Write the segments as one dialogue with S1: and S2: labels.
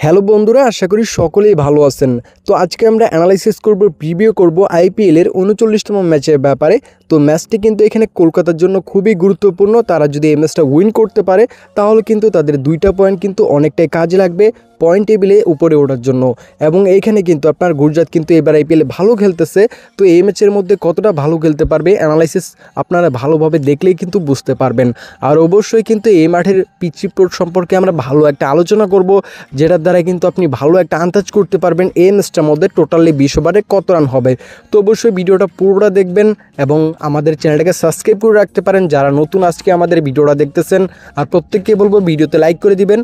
S1: Hello বন্ধুরা, আশা করি সকলেই ভালো আছেন। তো আজকে আমরা অ্যানালাইসিস করব, প্রিভিউ করব আইপিএলের 39তম ম্যাচের ব্যাপারে। তো ম্যাচটি কিন্তু এখানে কলকাতার জন্য খুবই গুরুত্বপূর্ণ। তারা যদি এই ম্যাচটা উইন করতে পারে তাহলে কিন্তু তাদের 2টা পয়েন্ট কিন্তু অনেকটাই কাজে লাগবে পয়েন্ট টেবিলে উপরে ওঠার জন্য। এবং এইখানে কিন্তু আপনার গুজরাট কিন্তু এবার আইপিএলে ভালো খেলতেছে। তো এই ম্যাচের মধ্যে কতটা ভালো খেলতে পারবে অ্যানালাইসিস আপনারা ভালোভাবে দেখলেই কিন্তু বুঝতে পারবেন। আর অবশ্যই কিন্তু এই মাঠের পিচ রিপোর্ট সম্পর্কে আমরা ভালো একটা আলোচনা করব, যেটার দ্বারা কিন্তু আপনি ভালো একটা আন্দাজ করতে পারবেন এই ম্যাচটার মধ্যে টোটালি 20 ওভারে কত রান হবে। তো অবশ্যই ভিডিওটা পুরোটা দেখবেন এবং আমাদের চ্যানেলটাকে সাবস্ক্রাইব করে রাখতে পারেন যারা নতুন আজকে আমাদের ভিডিওটা দেখতেছেন। আর প্রত্যেককে বলবো ভিডিওতে লাইক করে দিবেন।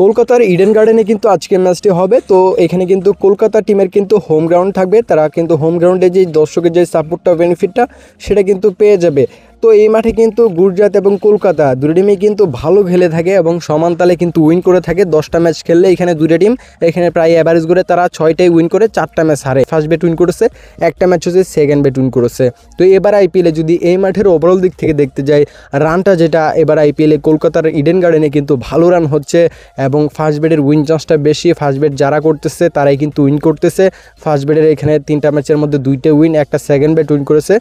S1: কলকাতার ইডেন গার্ডেনে কিন্তু আজকে ম্যাচটি হবে। তো এখানে কিন্তু কলকাতা টিমের কিন্তু হোম গ্রাউন্ড থাকবে। তারা কিন্তু হোম গ্রাউন্ডে যে দর্শকের যে সাপোর্টটা বেনিফিটটা সেটা কিন্তু পেয়ে যাবে। তো এই মাঠে কিন্তু গুজরাট এবং কলকাতা দুটো টিমই কিন্তু ভালো খেলে থাকে এবং সমান তালে কিন্তু উইন করে থাকে। 10টা ম্যাচ খেললে এখানে দুটো টিম এখানে প্রায় অ্যাভারেজ করে তারা 6টাই উইন করে, 4টা ম্যাচ হারে। ফার্স্ট বেট উইন করেছে, একটা ম্যাচ হচ্ছে সেকেন্ড বেট উইন করেছে। তো এবার আইপিএলে যদি এই মাঠের ওভারঅল দিক থেকে দেখতে যাই, রানটা যেটা এবার আইপিএলে কলকাতার ইডেন গার্ডেনে কিন্তু ভালো রান হচ্ছে এবং ফার্স্ট বেটের উইন চান্সটা বেশি। ফার্স্ট বেট যারা করতেছে তারাই কিন্তু উইন করতেছে। ফার্স্ট বেটের এখানে 3টা ম্যাচের মধ্যে 2টা উইন, একটা সেকেন্ড বেট উইন করেছে।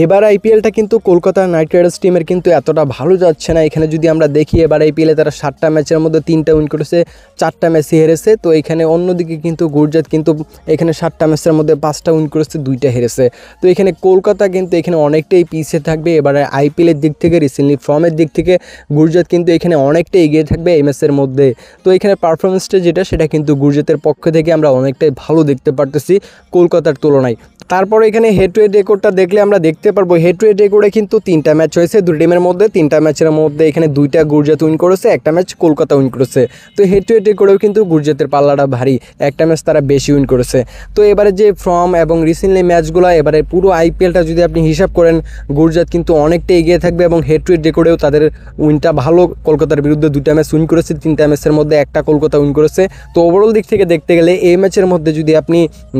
S1: এবার আইপিএলটা কিন্তু কলকাতা নাইট রাইডার্স টিমের কিন্তু এতটা ভালো যাচ্ছে না। এখানে যদি আমরা দেখি এবার আইপিএলে তারা 7টা ম্যাচের মধ্যে 3টা উইন করেছে, 4টা ম্যাচই হেরেছে। তো এখানে অন্যদিকে কিন্তু গুজরাট কিন্তু এখানে 7টা ম্যাচের মধ্যে 5টা উইন করেছে, 2টা হেরেছে। তো এখানে কলকাতা কিন্তু এখানে অনেকটাই পিছিয়ে থাকবে। এবারে আইপিএলের দিক থেকে রিসেন্টলি ফর্মের দিক থেকে গুজরাট কিন্তু এখানে অনেকটাই এগিয়ে থাকবে এই ম্যাচের মধ্যে। তো এখানে পারফরমেন্সটা যেটা সেটা কিন্তু গুজরাটের পক্ষ থেকে আমরা অনেকটাই ভালো দেখতে পারতেছি কলকাতার তুলনায়। তারপর এখানে হেড টু হেড রেকর্ডটা দেখলে আমরা দেখতে পারবো হেড টু হেড রেকর্ডে কিন্তু 3টা ম্যাচ হয়েছে দুই টিমের মধ্যে। 3টা ম্যাচের মধ্যে এখানে 2টা গুজরাট উইন করেছে, একটা ম্যাচ কলকাতা উইন করেছে। তো হেড টু হেড রেকর্ডেও কিন্তু গুজরাটের পাল্লাটা ভারী, একটা ম্যাচ তারা বেশি উইন করেছে। তো এবারে যে ফর্ম এবং রিসেন্টলি ম্যাচগুলো এবারে পুরো আইপিএলটা যদি আপনি হিসাব করেন, গুজরাট কিন্তু অনেকটা এগিয়ে থাকবে এবং হেড টু হেড রেকর্ডেও তাদের উইনটা ভালো। কলকাতার বিরুদ্ধে 2টা ম্যাচ উইন করেছে, 3টা ম্যাচের মধ্যে একটা কলকাতা উইন করেছে। তো ওভারঅল দিক থেকে দেখতে গেলে এই ম্যাচের মধ্যে যদি আপনি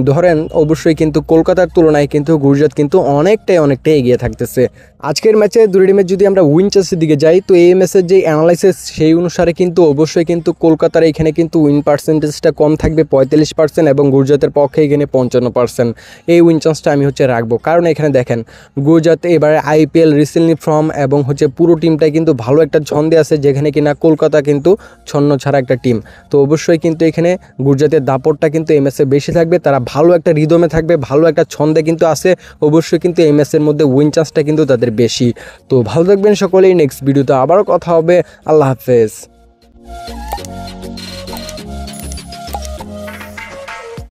S1: ধরেন, অবশ্যই কিন্তু কলকাতার তুলনায় কিন্তু গুজরাট কিন্তু অনেকটাই এগিয়ে থাকতেছে। আজকের ম্যাচে দুই টিমের যদি আমরা উইন চান্সের দিকে যাই, তো এই ম্যাচের যে অ্যানালাইসিস সেই অনুসারে কিন্তু অবশ্যই কিন্তু কলকাতার এখানে কিন্তু উইন পার্সেন্টেজটা কম থাকবে 45% এবং গুজরাটের পক্ষে এখানে 55%। এই উইন চান্সটা আমি রাখবো, কারণ এখানে দেখেন গুজরাট এবারে আইপিএল রিসেন্টলি ফর্ম এবং পুরো টিমটাই কিন্তু ভালো একটা ছন্দে আছে, যেখানে কিনা কলকাতা কিন্তু ছন্ন ছাড়া একটা টিম। তো অবশ্যই কিন্তু এখানে গুজরাটের দাপটটা কিন্তু এই ম্যাচে বেশি থাকবে। তারা ভালো একটা রিদমে থাকবে, ভালো একটা ছন্দে কিন্তু আছে। অবশ্যই কিন্তু এই ম্যাচের মধ্যে উইন চান্সটা কিন্তু তাদের বেশি। তো ভালো থাকবেন সকলেই। নেক্সট ভিডিওতে আবারও কথা হবে। আল্লাহ হাফেজ।